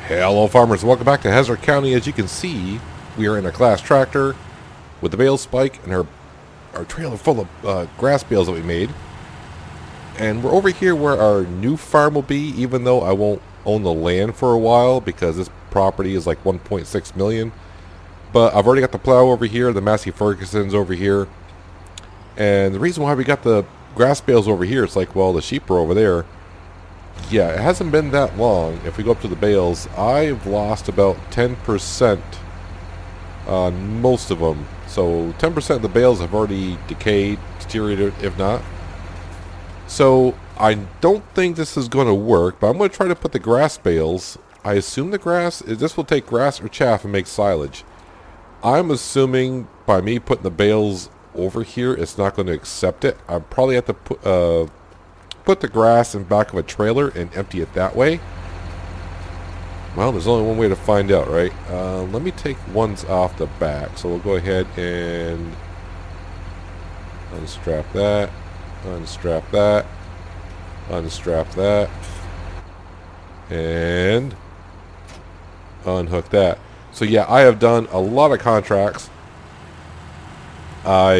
Hello farmers, welcome back to Hazzard County. As you can see, we are in a class tractor with the bale spike and our trailer full of grass bales that we made. And we're over here where our new farm will be, even though I won't own the land for a while because this property is like 1.6 million. But I've already got the plow over here, the Massey Ferguson's over here. And the reason why we got the grass bales over here, it's like, well, the sheep are over there. Yeah, it hasn't been that long. If we go up to the bales, I've lost about 10% on most of them. So 10% of the bales have already decayed, deteriorated, if not. So I don't think this is going to work, but I'm going to try to put the grass bales. I assume this will take grass or chaff and make silage. I'm assuming by me putting the bales over here, it's not going to accept it. I probably have to put the grass in back of a trailer and empty it that way. Well, there's only one way to find out, right? Let me take ones off the back. So we'll go ahead and unstrap that, unstrap that, unstrap that, and unhook that. So yeah, I have done a lot of contracts. I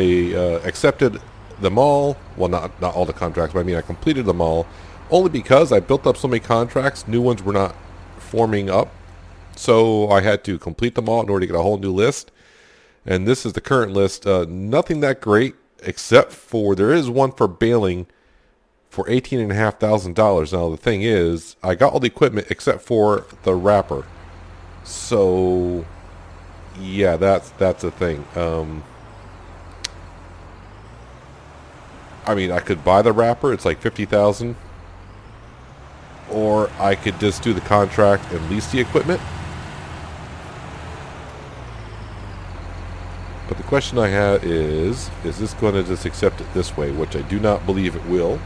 accepted them all. Well, not all the contracts, but I mean I completed them all. Only because I built up so many contracts, new ones were not forming up. So I had to complete them all in order to get a whole new list. And this is the current list. Nothing that great, except for there is one for baling for $18,500. Now the thing is, I got all the equipment except for the wrapper. So yeah, that's a thing. I mean, I could buy the wrapper. It's like $50,000, or I could just do the contract and lease the equipment. But the question I have is this going to just accept it this way? Which I do not believe it will.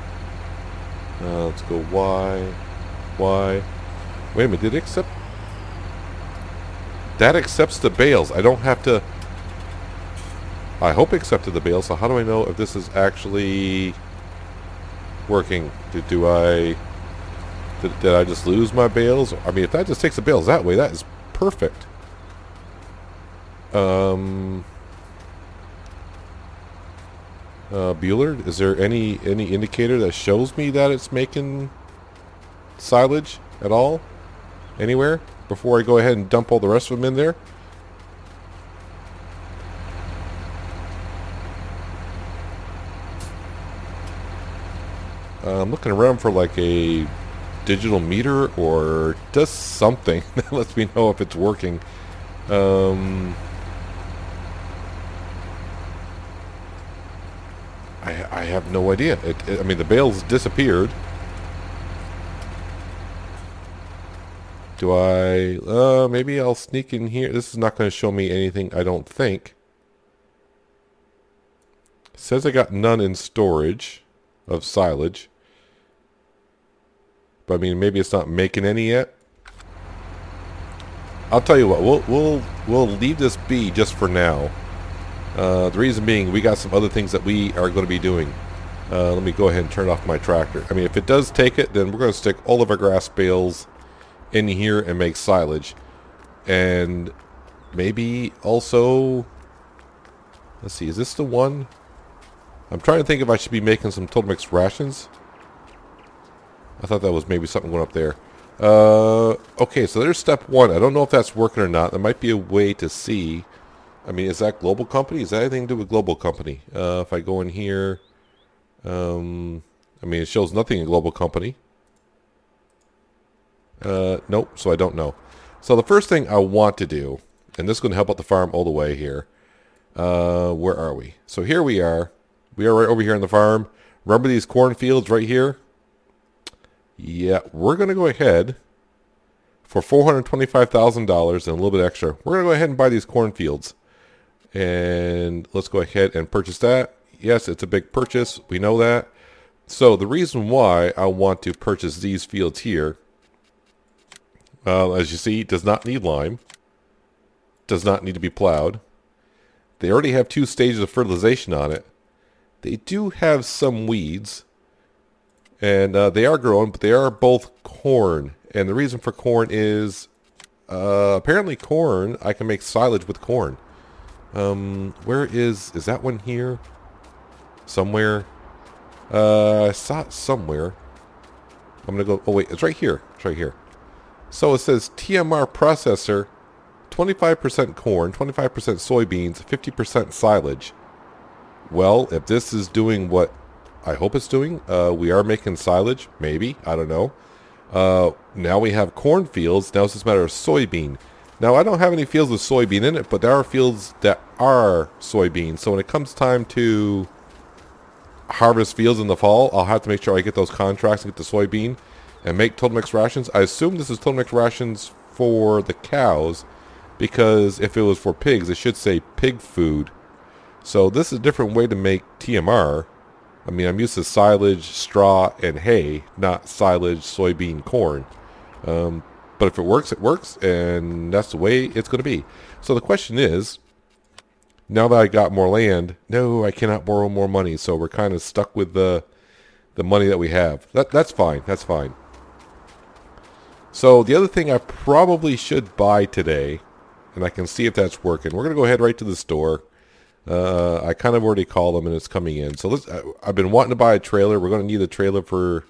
Let's go Y. Wait a minute, did it accept? That accepts the bales. I don't have to. I hope it accepted the bales. So how do I know if this is actually working? Did I just lose my bales? I mean, if that just takes the bales that way, that is perfect. Bueller, is there any indicator that shows me that it's making silage at all? Anywhere? Before I go ahead and dump all the rest of them in there? I'm looking around for like a digital meter or just something that lets me know if it's working. I have no idea. I mean, the bales disappeared. Do I... maybe I'll sneak in here. This is not going to show me anything, I don't think. It says I got none in storage of silage. But I mean, maybe it's not making any yet. I'll tell you what, we'll leave this be just for now. The reason being, we got some other things that we are going to be doing. Let me go ahead and turn off my tractor. I mean, if it does take it, then we're going to stick all of our grass bales in here and make silage. And maybe also, let's see, is this the one? I'm trying to think if I should be making some total mixed rations. I thought that was maybe something going up there. Okay, so there's step one. I don't know if that's working or not. There might be a way to see. I mean, is that global company? Is that anything to do with global company? If I go in here, I mean, it shows nothing in global company. Nope, so I don't know. So the first thing I want to do, and this is going to help out the farm all the way here. Where are we? So here we are. We are right over here on the farm. Remember these cornfields right here? Yeah, we're going to go ahead for $425,000 and a little bit extra. We're going to go ahead and buy these cornfields. And let's go ahead and purchase that. Yes, it's a big purchase. We know that. So the reason why I want to purchase these fields here, as you see, does not need lime. Does not need to be plowed. They already have 2 stages of fertilization on it. They do have some weeds. And they are growing, but they are both corn. And the reason for corn is Apparently corn, I can make silage with corn. Where is that one here? Somewhere. I saw it somewhere. I'm going to go, oh wait, it's right here. It's right here. So it says TMR processor, 25% corn, 25% soybeans, 50% silage. Well, if this is doing what I hope it's doing, we are making silage, maybe, I don't know. Now we have cornfields, now it's just a matter of soybean. Now I don't have any fields with soybean in it, but there are fields that are soybean. So when it comes time to harvest fields in the fall, I'll have to make sure I get those contracts and get the soybean and make total mix rations. I assume this is total mix rations for the cows, because if it was for pigs, it should say pig food. So this is a different way to make TMR. I mean, I'm used to silage, straw, and hay, not silage, soybean, corn. But if it works, and that's the way it's going to be. So the question is, now that I got more land, no, I cannot borrow more money, so we're kind of stuck with the money that we have. That's fine. That's fine. So the other thing I probably should buy today, and I can see if that's working. We're going to go ahead right to the store. I kind of already called them, and it's coming in. So I've been wanting to buy a trailer. We're going to need a trailer for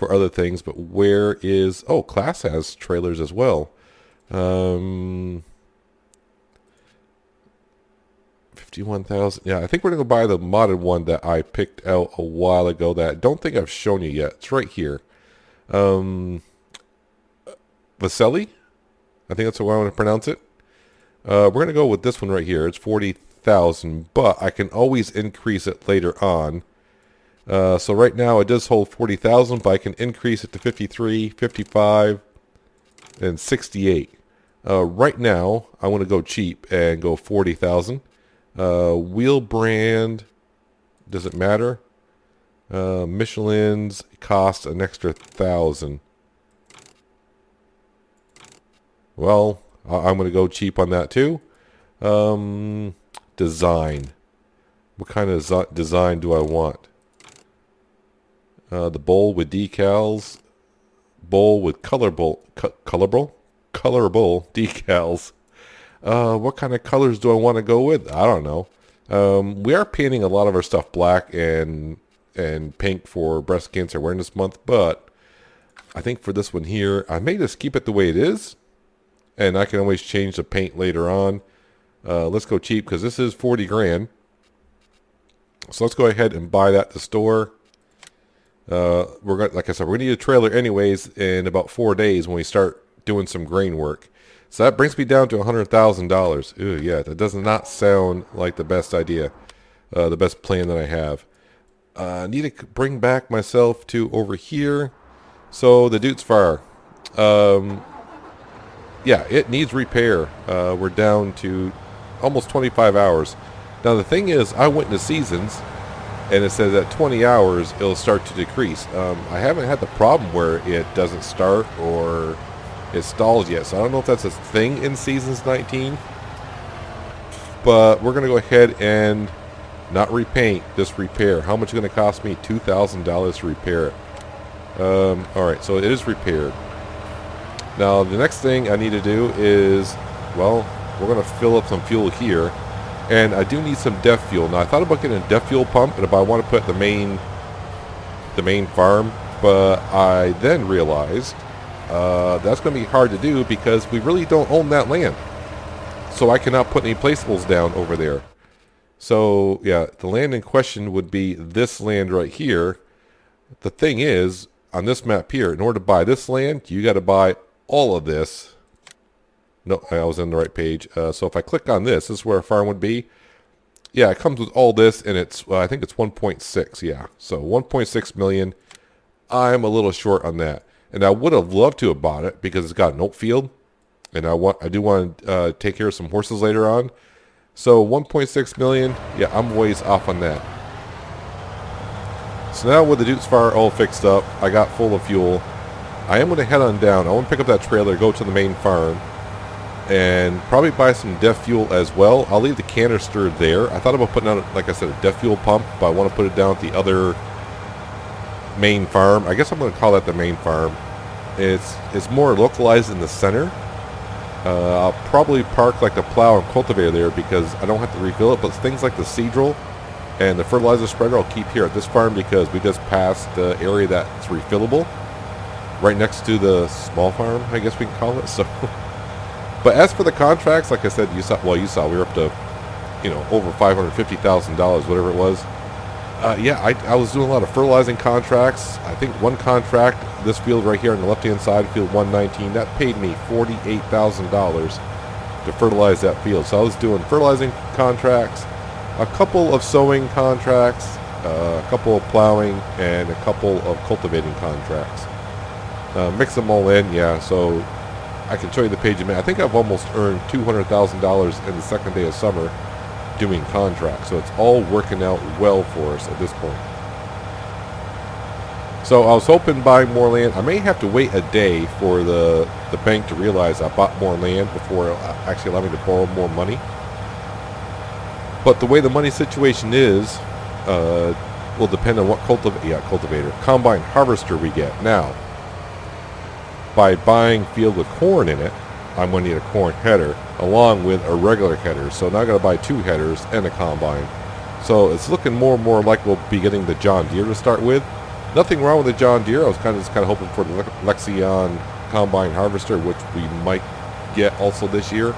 other things, but where is... Oh, Class has trailers as well. 51,000. Yeah, I think we're going to buy the modded one that I picked out a while ago that I don't think I've shown you yet. It's right here. Vaselli? I think that's the way I want to pronounce it. We're going to go with this one right here. It's 40,000, but I can always increase it later on. So right now it does hold 40,000, but I can increase it to 53, 55, and 68. Right now, I want to go cheap and go 40,000. Wheel brand, does it matter? Michelin's cost an extra 1,000. Well, I'm going to go cheap on that too. Design. What kind of design do I want? The bowl with decals. Bowl with colorable decals. What kind of colors do I want to go with? I don't know. We are painting a lot of our stuff black and pink for Breast Cancer Awareness Month, but I think for this one here, I may just keep it the way it is, and I can always change the paint later on. Let's go cheap, because this is 40 grand. So let's go ahead and buy that at the store. Like I said, we're gonna need a trailer anyways in about 4 days when we start doing some grain work. So that brings me down to $100,000. Ooh, yeah, that does not sound like the best idea, the best plan that I have. I need to bring back myself to over here. So the Dude's Fire, yeah, it needs repair. We're down to almost 25 hours. Now the thing is, I went into seasons, and it says at 20 hours it'll start to decrease. I haven't had the problem where it doesn't start or it stalls yet, so I don't know if that's a thing in Seasons 19. But we're going to go ahead and not repaint, just repair. How much is it going to cost me? $2,000 to repair it. Alright, so it is repaired. Now the next thing I need to do is, well, we're going to fill up some fuel here. And I do need some DEF fuel. Now I thought about getting a DEF fuel pump, and if I want to put the main farm, but I then realized that's going to be hard to do because we really don't own that land. So I cannot put any placeables down over there. So yeah, the land in question would be this land right here. The thing is, on this map here, in order to buy this land, you got to buy all of this. No, I was on the right page. So if I click on this is where a farm would be. Yeah, it comes with all this, and it's I think it's 1.6. Yeah, so 1.6 million. I'm a little short on that, and I would have loved to have bought it because it's got an oat field, and I do want to take care of some horses later on. So 1.6 million. Yeah, I'm ways off on that. So now with the Dude's Fire all fixed up, I got full of fuel. I am going to head on down. I want to pick up that trailer, go to the main farm, and probably buy some DEF fuel as well. I'll leave the canister there. I thought about putting on, like I said, a DEF fuel pump, but I want to put it down at the other main farm. I guess I'm going to call that the main farm. It's more localized in the center, I'll probably park like the plow and cultivator there because I don't have to refill it. But things like the seedrill and the fertilizer spreader I'll keep here at this farm because we just passed the area that's refillable right next to the small farm, I guess we can call it. So, but as for the contracts, like I said, you saw we were up to, over $550,000, whatever it was. Yeah, I was doing a lot of fertilizing contracts. I think one contract, this field right here on the left-hand side, field 119, that paid me $48,000 to fertilize that field. So I was doing fertilizing contracts, a couple of sowing contracts, a couple of plowing, and a couple of cultivating contracts. Mix them all in, yeah, so I can show you the page in a minute. I think I've almost earned $200,000 in the second day of summer doing contracts, so it's all working out well for us at this point. So I was hoping buying more land. I may have to wait a day for the bank to realize I bought more land before it'll actually allow me to borrow more money. But the way the money situation is, will depend on what cultivator, combine harvester we get. Now, by buying field with corn in it, I'm going to need a corn header along with a regular header. So now I got to buy 2 headers and a combine. So it's looking more and more like we'll be getting the John Deere to start with. Nothing wrong with the John Deere. I was kind of hoping for the Lexion combine harvester, which we might get also this year.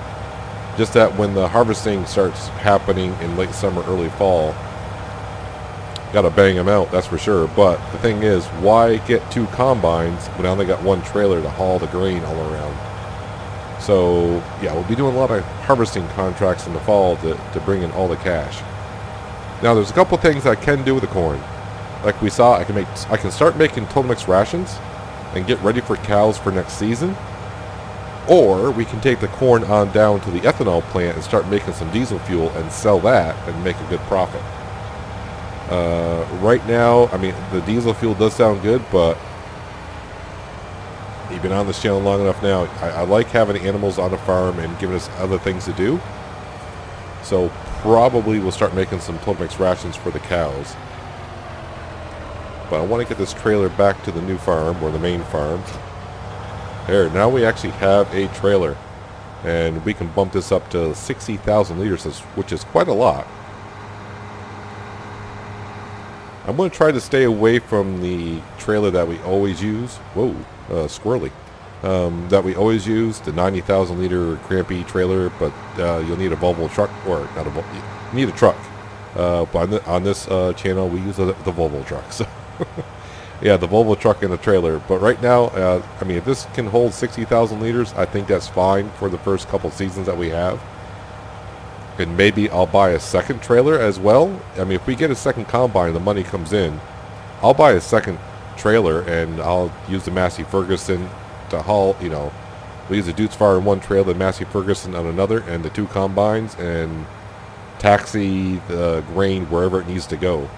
Just that when the harvesting starts happening in late summer, early fall, got to bang them out, that's for sure. But the thing is, why get 2 combines when I only got 1 trailer to haul the grain all around? So yeah, we'll be doing a lot of harvesting contracts in the fall to bring in all the cash. Now there's a couple things I can do with the corn. Like we saw, I can start making total mix rations and get ready for cows for next season. Or we can take the corn on down to the ethanol plant and start making some diesel fuel and sell that and make a good profit. Right now, I mean, the diesel fuel does sound good, but you've been on this channel long enough now. I like having animals on the farm and giving us other things to do. So probably we'll start making some total mix rations for the cows. But I want to get this trailer back to the new farm, or the main farm. There, now we actually have a trailer. And we can bump this up to 60,000 liters, which is quite a lot. I'm going to try to stay away from the trailer that we always use. Whoa, squirrely. That we always use, the 90,000 liter crampy trailer, but you'll need a Volvo truck, or not a Volvo, you need a truck. But on this channel, we use the Volvo truck. So yeah, the Volvo truck and the trailer. But right now, I mean, if this can hold 60,000 liters, I think that's fine for the first couple seasons that we have. And maybe I'll buy a second trailer as well. I mean, if we get a second combine, the money comes in, I'll buy a second trailer and I'll use the Massey Ferguson to haul, we'll use the Dutes Fire in one trailer, the Massey Ferguson on another, and the 2 combines, and taxi the grain wherever it needs to go.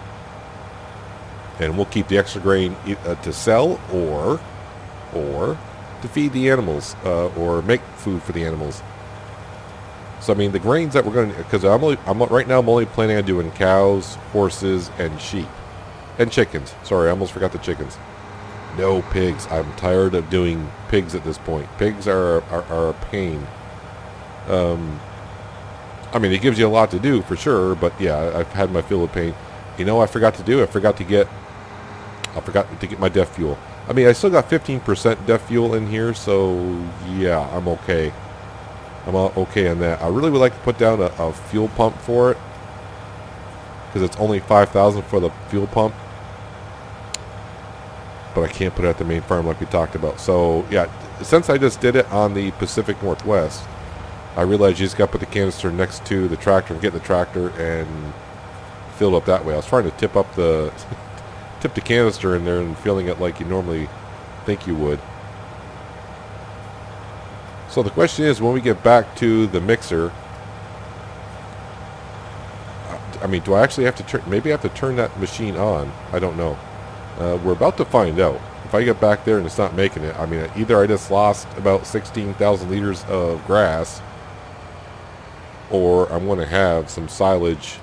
And we'll keep the extra grain to sell or to feed the animals, or make food for the animals. So I mean, the grains that we're going to, because right now I'm only planning on doing cows, horses, and sheep, and chickens. Sorry, I almost forgot the chickens. No pigs. I'm tired of doing pigs at this point. Pigs are a pain. I mean, it gives you a lot to do for sure, but yeah, I've had my fill of pain. I forgot to get my DEF fuel. I mean, I still got 15% DEF fuel in here, so yeah, I'm okay. I'm okay on that. I really would like to put down a fuel pump for it, because it's only $5,000 for the fuel pump, but I can't put it at the main farm like we talked about. So yeah, since I just did it on the Pacific Northwest, I realized you just got to put the canister next to the tractor and get the tractor and fill it up that way. I was trying to tip the canister in there and filling it like you normally think you would. So the question is, when we get back to the mixer, I mean, do I actually have to turn, maybe I have to turn that machine on? I don't know. We're about to find out. If I get back there and it's not making it, I mean, either I just lost about 16,000 liters of grass, or I'm going to have some silage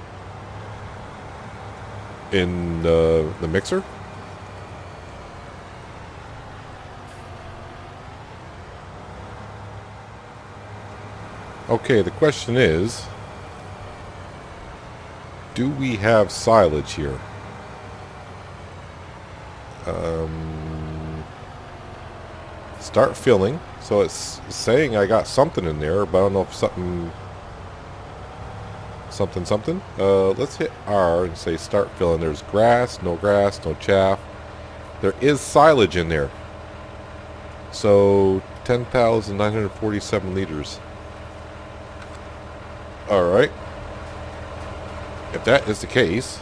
in the mixer. Okay, the question is, do we have silage here? Start filling. So it's saying I got something in there, but I don't know if something. Let's hit R and say start filling. There's grass, no chaff. There is silage in there. So 10,947 liters. Alright. If that is the case,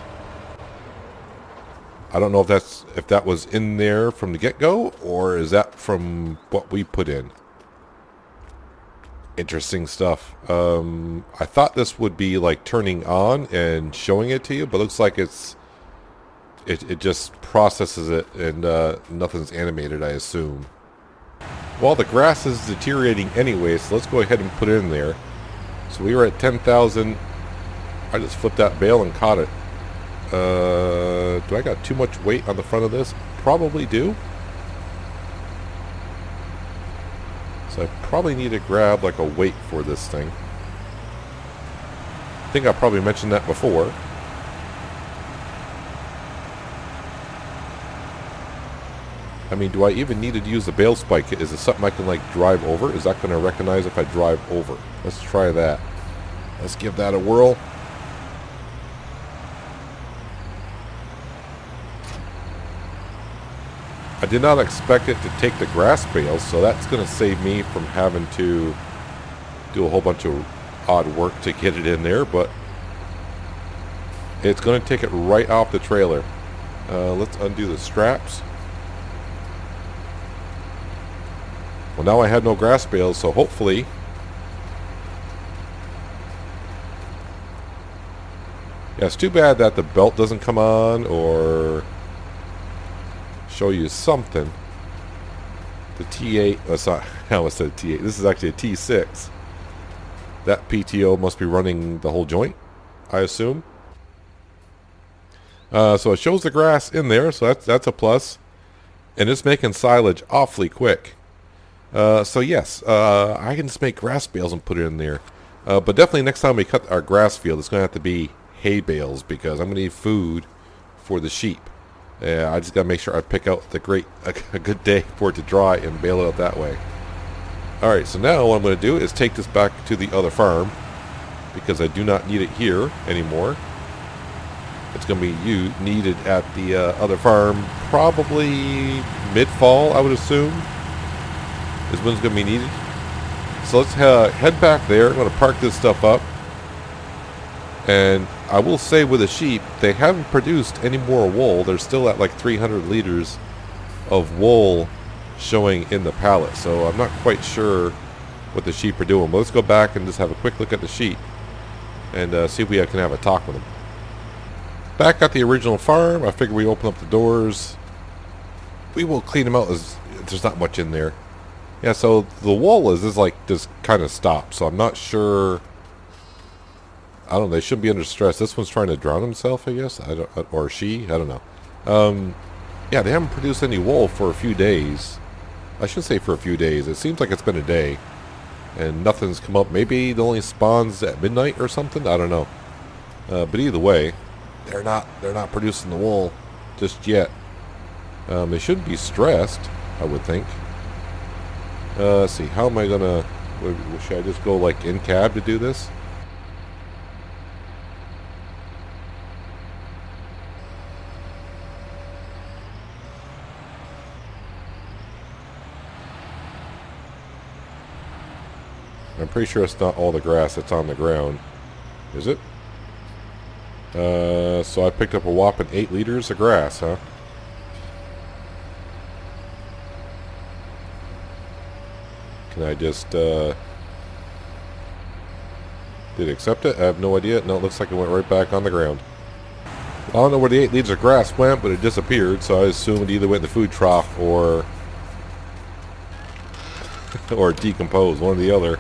I don't know if that was in there from the get-go, or is that from what we put in. Interesting stuff. I thought this would be like turning on and showing it to you, but looks like it just processes it and nothing's animated, I assume. Well, the grass is deteriorating anyway, so let's go ahead and put it in there. So we were at 10,000. I just flipped that bale and caught it. Do I got too much weight on the front of this? Probably do. So I probably need to grab like a weight for this thing. I think I probably mentioned that before. I mean, do I even need to use the bale spike? Is it something I can like drive over? Is that going to recognize if I drive over? Let's try that. Let's give that a whirl. I did not expect it to take the grass bales, so that's going to save me from having to do a whole bunch of odd work to get it in there, but it's going to take it right off the trailer. Let's undo the straps. Well, now I had no grass bales, so hopefully yeah, it's too bad that the belt doesn't come on or show you something. The T8, that's not, I almost said T8. This is actually a T6. That PTO must be running the whole joint, I assume. So it shows the grass in there, so that's a plus. And it's making silage awfully quick. So yes, I can just make grass bales and put it in there. But definitely next time we cut our grass field, it's going to have to be hay bales because I'm going to need food for the sheep. I just got to make sure I pick out a good day for it to dry and bale it out that way. Alright, so now what I'm going to do is take this back to the other farm because I do not need it here anymore. It's going to be needed at the other farm probably mid-fall, I would assume, is when it's going to be needed. So let's head back there. I'm going to park this stuff up. And I will say with the sheep, they haven't produced any more wool. They're still at like 300 liters of wool showing in the pallet. So I'm not quite sure what the sheep are doing. But let's go back and just have a quick look at the sheep and see if we can have a talk with them. Back at the original farm, I figure we open up the doors. We will clean them out as there's not much in there. Yeah, so the wool is like just kind of stopped. So I'm not sure. I don't know. They shouldn't be under stress. This one's trying to drown himself, I guess. Or she. I don't know. Yeah, they haven't produced any wool for a few days. I should say for a few days. It seems like it's been a day, and nothing's come up. Maybe it only spawns at midnight or something. I don't know. But either way, they're not producing the wool just yet. They shouldn't be stressed, I would think. Let's see. How am I gonna? Should I just go like in cab to do this? I'm pretty sure it's not all the grass that's on the ground. Is it? So I picked up a whopping 8 liters of grass, huh? Can I just, did it accept it? I have no idea. No, it looks like it went right back on the ground. I don't know where the 8 liters of grass went, but it disappeared, so I assume it either went in the food trough or or decomposed, one or the other.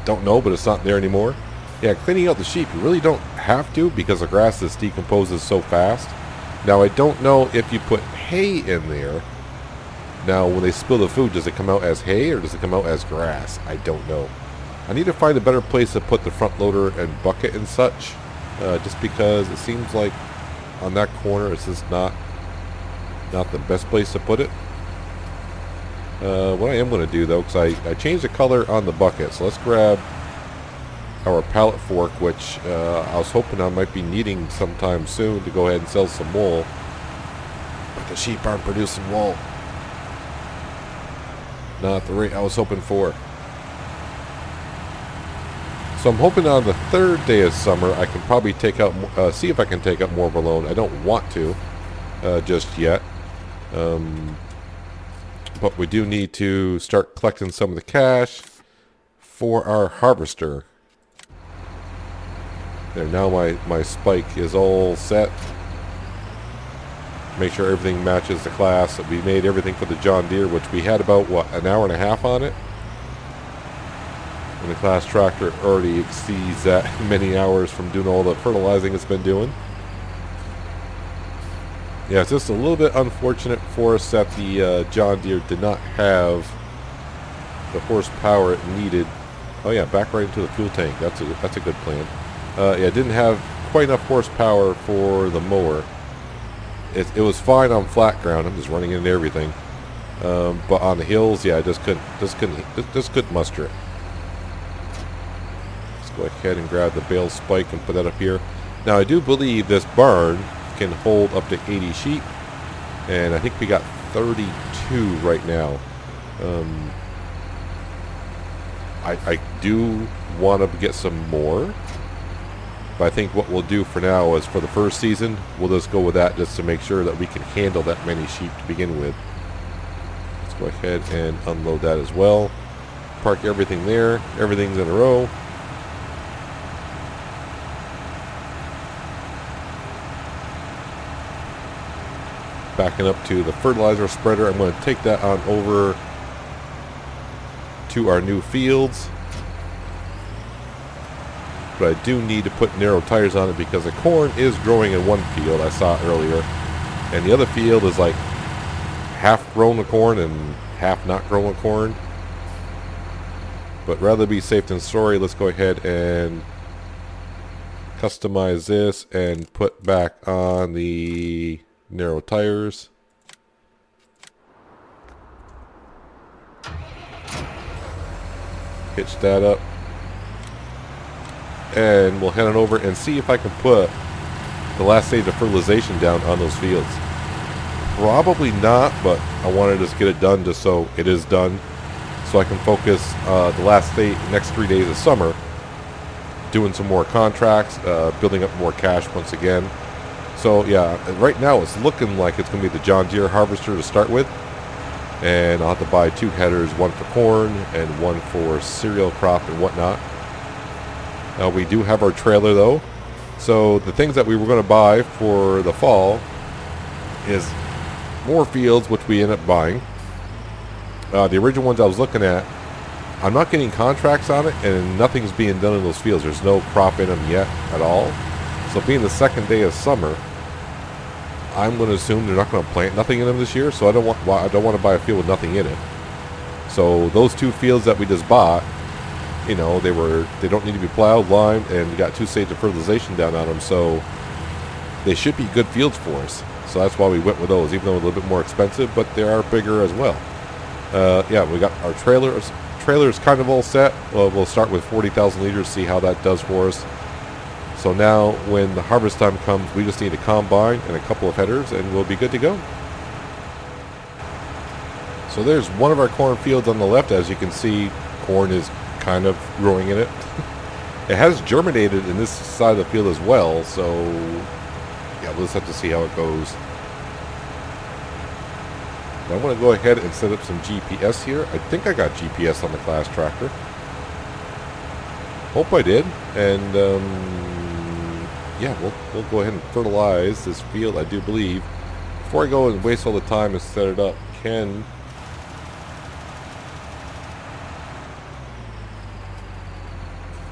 Don't know, but it's not there anymore. Yeah, cleaning out the sheep, you really don't have to because the grass just decomposes so fast. Now, I don't know if you put hay in there. Now, when they spill the food, does it come out as hay or does it come out as grass? I don't know. I need to find a better place to put the front loader and bucket and such, just because it seems like on that corner it's just not the best place to put it. What I am going to do though, because I changed the color on the bucket, so let's grab our pallet fork, which I was hoping I might be needing sometime soon to go ahead and sell some wool, but the sheep aren't producing wool. Not at the rate I was hoping for. So I'm hoping on the third day of summer I can probably take out, see if I can take out more of a loan. I don't want to just yet. But we do need to start collecting some of the cash for our harvester. There, now my spike is all set. Make sure everything matches the class. We made everything for the John Deere, which we had about, what, an hour and a half on it? And the class tractor already exceeds that many hours from doing all the fertilizing it's been doing. Yeah, it's just a little bit unfortunate for us that the John Deere did not have the horsepower it needed. Oh yeah, back right into the fuel tank. That's a good plan. Yeah, it didn't have quite enough horsepower for the mower. It was fine on flat ground. I'm just running into everything. But on the hills, yeah, I just couldn't muster it. Let's go ahead and grab the bale spike and put that up here. Now I do believe this barn can hold up to 80 sheep, and I think we got 32 right now. I do want to get some more, but I think what we'll do for now is for the first season, we'll just go with that just to make sure that we can handle that many sheep to begin with. Let's go ahead and unload that as well. Park everything there. Everything's in a row. Backing up to the fertilizer spreader. I'm going to take that on over to our new fields. But I do need to put narrow tires on it because the corn is growing in one field, I saw earlier, and the other field is like half grown with corn and half not grown with corn. But rather be safe than sorry, let's go ahead and customize this and put back on the narrow tires. Hitch that up. And we'll head on over and see if I can put the last stage of fertilization down on those fields. Probably not, but I want to just get it done just so it is done, so I can focus the next 3 days of summer doing some more contracts, building up more cash once again. So yeah, right now it's looking like it's going to be the John Deere harvester to start with, and I'll have to buy 2 headers, one for corn and one for cereal crop and whatnot. Now we do have our trailer though, so the things that we were going to buy for the fall is more fields, which we end up buying. The original ones I was looking at, I'm not getting contracts on it, and nothing's being done in those fields. There's no crop in them yet at all. So being the second day of summer, I'm going to assume they're not going to plant nothing in them this year. So I don't want to buy a field with nothing in it. So those 2 fields that we just bought, you know, they don't need to be plowed, limed, and we got 2 stages of fertilization down on them, so they should be good fields for us. So that's why we went with those, even though a little bit more expensive, but they are bigger as well. Yeah, we got our trailers. Trailer's kind of all set. Well, we'll start with 40,000 liters, see how that does for us. So now, when the harvest time comes, we just need a combine and a couple of headers, and we'll be good to go. So there's one of our corn fields on the left. As you can see, corn is kind of growing in it. It has germinated in this side of the field as well, so yeah, we'll just have to see how it goes. But I'm going to go ahead and set up some GPS here. I think I got GPS on the class tractor. Hope I did. And yeah, we'll go ahead and fertilize this field, I do believe. Before I go and waste all the time and set it up,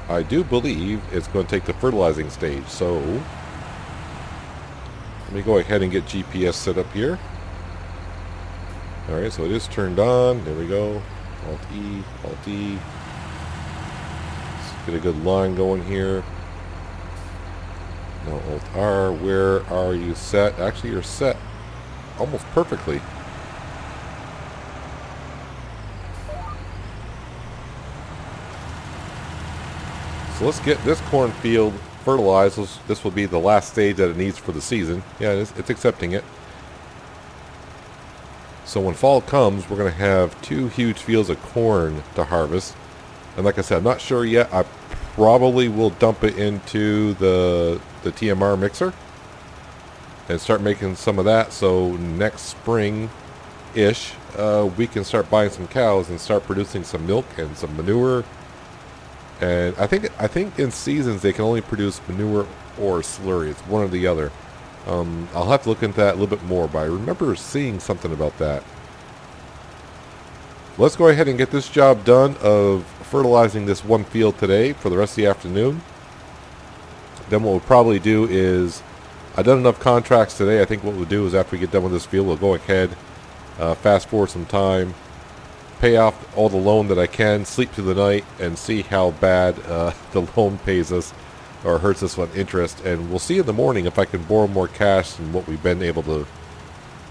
I do believe it's going to take the fertilizing stage, so let me go ahead and get GPS set up here. Alright, so it is turned on. There we go. Alt E, Alt E. Get a good line going here. Now Alt-R, where are you set? Actually, you're set almost perfectly. So let's get this cornfield fertilized. This will be the last stage that it needs for the season. Yeah, it's accepting it. So when fall comes, we're going to have 2 huge fields of corn to harvest. And like I said, I'm not sure yet. I probably will dump it into the TMR mixer and start making some of that. So next spring-ish, we can start buying some cows and start producing some milk and some manure. And I think in seasons they can only produce manure or slurry. It's one or the other. I'll have to look into that a little bit more, but I remember seeing something about that. Let's go ahead and get this job done of fertilizing this one field today for the rest of the afternoon. Then what we'll probably do is, I've done enough contracts today. I think what we'll do is after we get done with this field, we'll go ahead, fast forward some time, pay off all the loan that I can, sleep through the night, and see how bad the loan pays us or hurts us on interest. And we'll see in the morning if I can borrow more cash than what we've been able to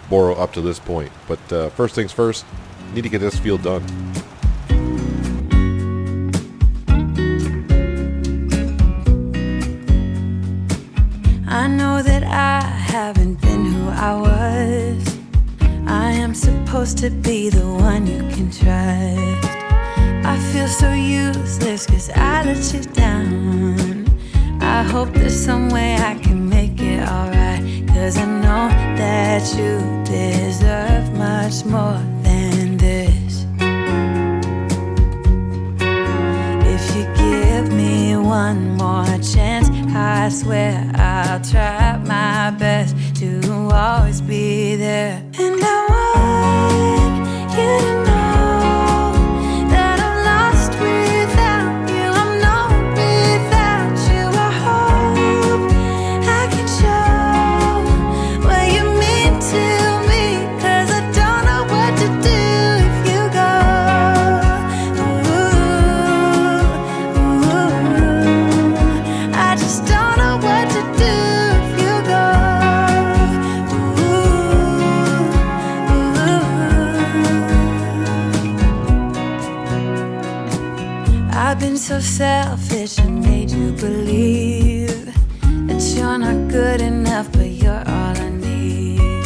borrow up to this point. But first things first, need to get this field done. I know that I haven't been who I was. I am supposed to be the one you can trust. I feel so useless 'cause I let you down. I hope there's some way I can make it alright, 'cause I know that you deserve much more than this. If you give me one more chance, I swear I'll try my best to always be there. And I want you to know that I'm lost without you. I'm not without you. I hope I can show what you mean to me, 'cause I don't know what to do if you go. Ooh, I just don't know what to do if you go. I've been so selfish and made you believe that you're not good enough, but you're all I need.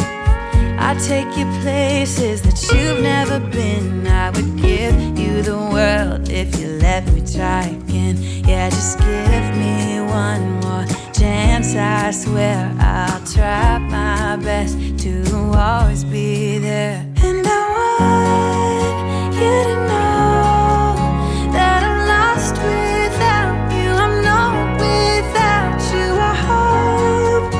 I take you places that you've never been. I would give you the world if you let me try again. Yeah, just give me one more chance. I swear I'll try my best to always be there. And I want you to know that I'm lost without you. I'm not without you. I hope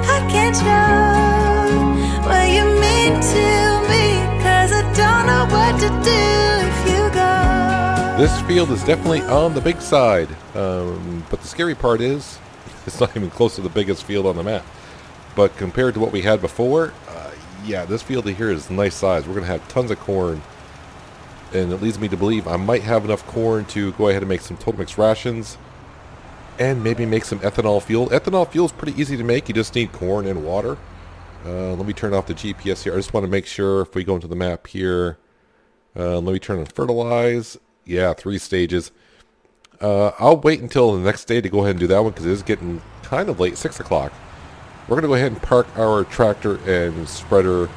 I can show what you mean to me, 'cause I don't know what to do if you go. This field is definitely on the big side, but the scary part is it's not even close to the biggest field on the map. But compared to what we had before, yeah, this field here is nice size. We're going to have tons of corn, and it leads me to believe I might have enough corn to go ahead and make some total mix rations and maybe make some ethanol fuel. Ethanol fuel is pretty easy to make. You just need corn and water. Let me turn off the GPS here. I just want to make sure if we go into the map here, let me turn on fertilize. Yeah, 3 stages. I'll wait until the next day to go ahead and do that one, because it is getting kind of late, 6 o'clock. We're going to go ahead and park our tractor and spreader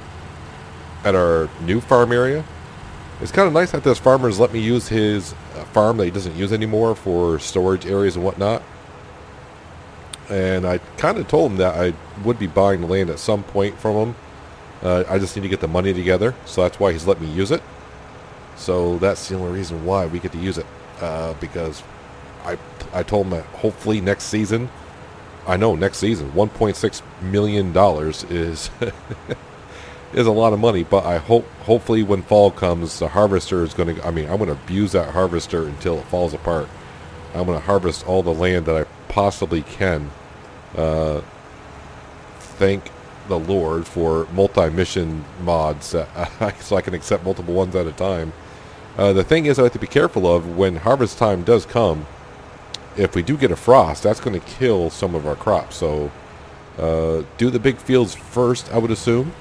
at our new farm area. It's kind of nice that this farmer's let me use his farm that he doesn't use anymore for storage areas and whatnot. And I kind of told him that I would be buying the land at some point from him. I just need to get the money together, so that's why he's let me use it. So that's the only reason why we get to use it, because I told him that hopefully next season, I know next season, $1.6 million is is a lot of money, but I hopefully when fall comes, the harvester is going to, I'm going to abuse that harvester until it falls apart. I'm going to harvest all the land that I possibly can. Thank the Lord for multi-mission mods, so I can accept multiple ones at a time. The thing is, I have to be careful of when harvest time does come. if we do get a frost, that's going to kill some of our crops. So do the big fields first, I would assume,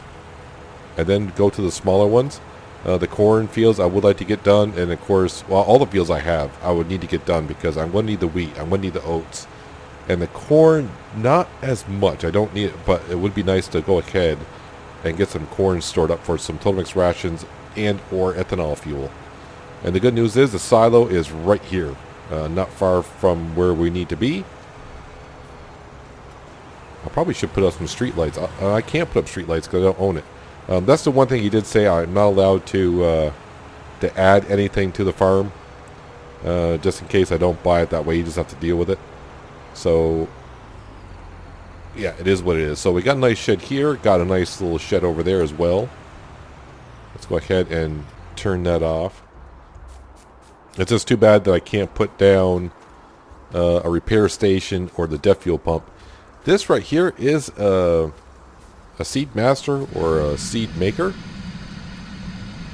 and then go to the smaller ones. The corn fields I would like to get done, and of course, well, all the fields I have I would need to get done because I'm going to need the wheat, I'm going to need the oats, and the corn not as much. I don't need it, but it would be nice to go ahead and get some corn stored up for some total mix rations and or ethanol fuel. And the good news is the silo is right here, not far from where we need to be. I probably should put up some street lights. I can't put up street lights because I don't own it. That's the one thing he did say. I'm not allowed to add anything to the farm, just in case I don't buy it that way. You just have to deal with it. So, yeah, it is what it is. So we got a nice shed here. Got a nice little shed over there as well. Let's go ahead and turn that off. It's just too bad that I can't put down a repair station or the DEF fuel pump. This right here is a seed master or a seed maker.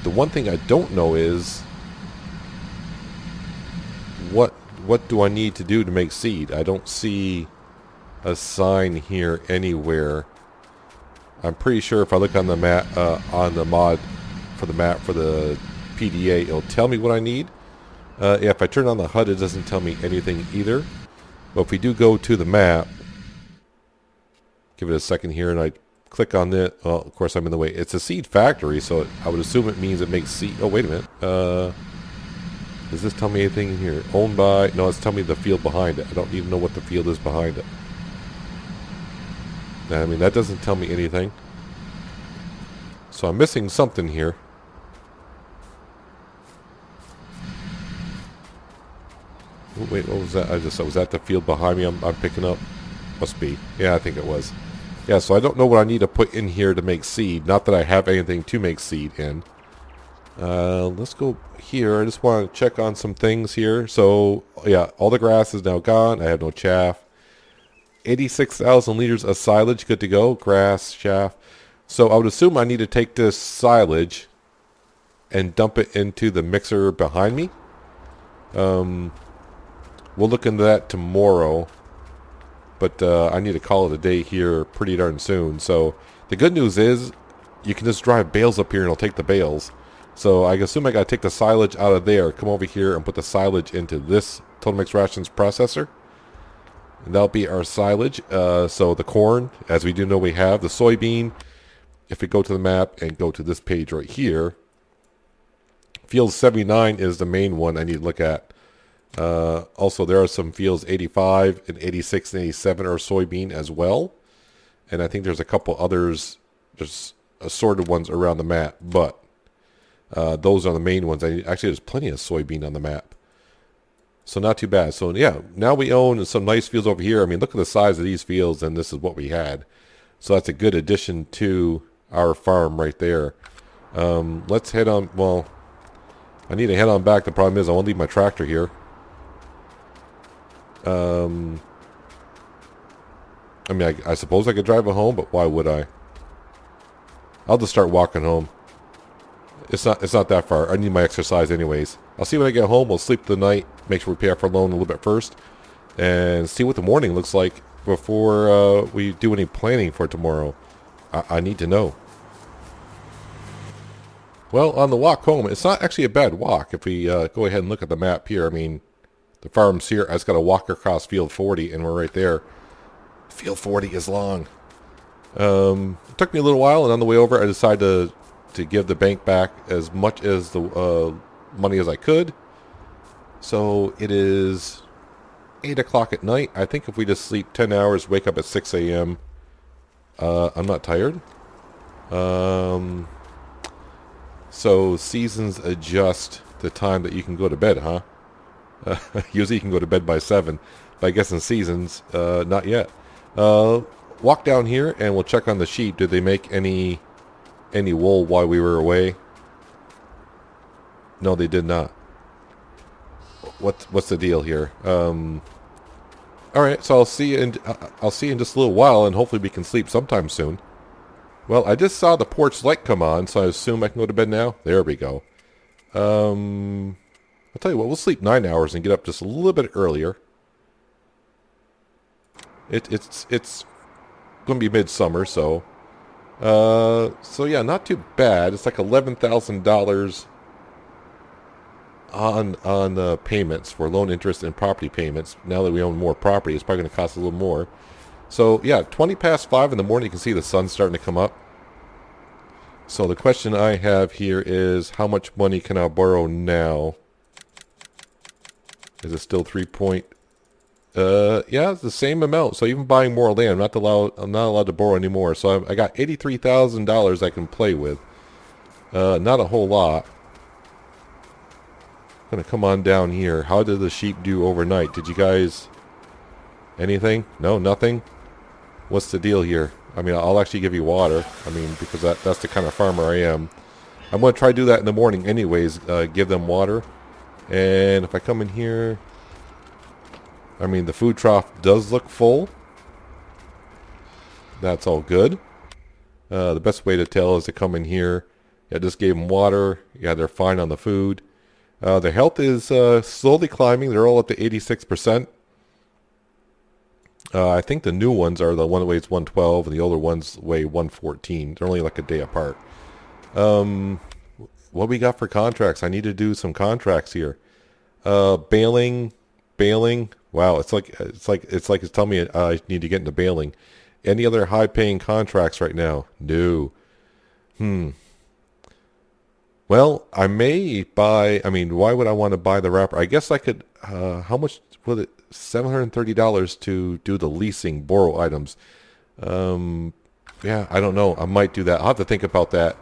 The one thing I don't know is what do I need to do to make seed. I don't see a sign here anywhere. I'm pretty sure if I look on the map, on the mod for the map for the PDA, it'll tell me what I need. If I turn on the HUD, it doesn't tell me anything either. But if we do go to the map, give it a second here, and I click on it. Well, of course, I'm in the way. It's a seed factory, so I would assume it means it makes seed. Oh, wait a minute. Does this tell me anything in here? Owned by... No, it's telling me the field behind it. I don't even know what the field is behind it. I mean, that doesn't tell me anything. So I'm missing something here. Oh, wait, what was that? Was that the field behind me I'm picking up? Must be. Yeah, I think it was. Yeah, so I don't know what I need to put in here to make seed. Not that I have anything to make seed in. Let's go here. I just want to check on some things here. So, yeah, all the grass is now gone. I have no chaff. 86,000 liters of silage. Good to go. Grass, chaff. So I would assume I need to take this silage and dump it into the mixer behind me. We'll look into that tomorrow. But I need to call it a day here pretty darn soon. So the good news is you can just drive bales up here and it'll take the bales. So I assume I got to take the silage out of there, come over here and put the silage into this Total Mix Rations processor. And that'll be our silage. So the corn, as we do know we have. The soybean, if we go to the map and go to this page right here, Field 79 is the main one I need to look at. Also, there are some fields 85 and 86 and 87 are soybean as well. And I think there's a couple others, just assorted ones around the map. But those are the main ones. Actually, there's plenty of soybean on the map. So not too bad. So yeah, now we own some nice fields over here. I mean, look at the size of these fields, and this is what we had. So that's a good addition to our farm right there. Let's head on. Well, I need to head on back. The problem is I want to leave my tractor here. I mean, I suppose I could drive it home, but why would I? I'll just start walking home. It's not that far. I need my exercise anyways. I'll see when I get home. We'll sleep the night, make sure we pay off our loan a little bit first, and see what the morning looks like before we do any planning for tomorrow. I need to know. Well, on the walk home, it's not actually a bad walk. If we go ahead and look at the map here, I mean, the farm's here. I just got to walk across Field 40, and we're right there. Field 40 is long. It took me a little while, and on the way over, I decided to give the bank back as much as the money as I could. So it is 8 o'clock at night. I think if we just sleep 10 hours, wake up at 6 a.m., I'm not tired. So seasons adjust the time that you can go to bed, huh? Usually you can go to bed by 7, but I guess in seasons, not yet. Walk down here and we'll check on the sheep. Did they make any wool while we were away? No, they did not. What's the deal here? All right, so I'll see you in just a little while, and hopefully we can sleep sometime soon. Well, I just saw the porch light come on, so I assume I can go to bed now. There we go. I'll tell you what, we'll sleep 9 hours and get up just a little bit earlier. It's going to be midsummer, so yeah, not too bad. It's like $11,000 on payments for loan interest and property payments. Now that we own more property, it's probably going to cost a little more. So yeah, 20 past 5 in the morning, you can see the sun starting to come up. So the question I have here is, how much money can I borrow now? Is it still 3 point? Yeah, it's the same amount. So even buying more land, I'm not allowed to borrow anymore. So I got $83,000 I can play with. Not a whole lot. Gonna come on down here. How did the sheep do overnight? Did you guys... anything? No, nothing? What's the deal here? I mean, I'll actually give you water. I mean, because that's the kind of farmer I am. I'm going to try to do that in the morning anyways. Give them water. And if I come in here... I mean, the food trough does look full. That's all good. The best way to tell is to come in here. Yeah, just gave them water. Yeah, they're fine on the food. Their health is slowly climbing. They're all up to 86%. I think the new ones are the one that weighs 112 and the older ones weigh 114. They're only like a day apart. What we got for contracts? I need to do some contracts here. Baling. Wow, it's telling me I need to get into baling. Any other high-paying contracts right now? No. Well, I may buy... I mean, why would I want to buy the wrapper? I guess I could... how much would it... $730 to do the leasing, borrow items. Yeah, I don't know. I might do that. I'll have to think about that.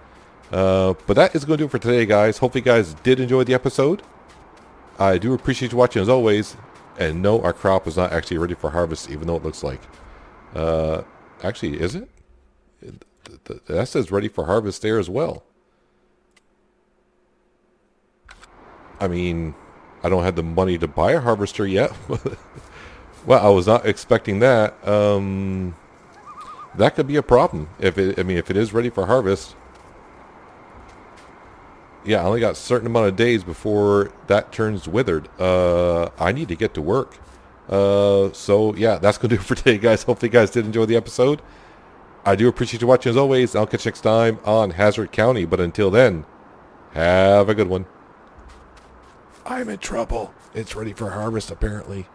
But that is going to do it for today, guys. Hopefully you guys did enjoy the episode. I do appreciate you watching as always. And no, our crop is not actually ready for harvest, even though it looks like. Actually, is it? That says ready for harvest there as well. I mean... I don't have the money to buy a harvester yet. Well, I was not expecting that. That could be a problem. If it is ready for harvest. Yeah, I only got a certain amount of days before that turns withered. I need to get to work. So yeah, that's going to do it for today, guys. Hopefully you guys did enjoy the episode. I do appreciate you watching as always. I'll catch you next time on Hazzard County. But until then, have a good one. I'm in trouble. It's ready for harvest, apparently.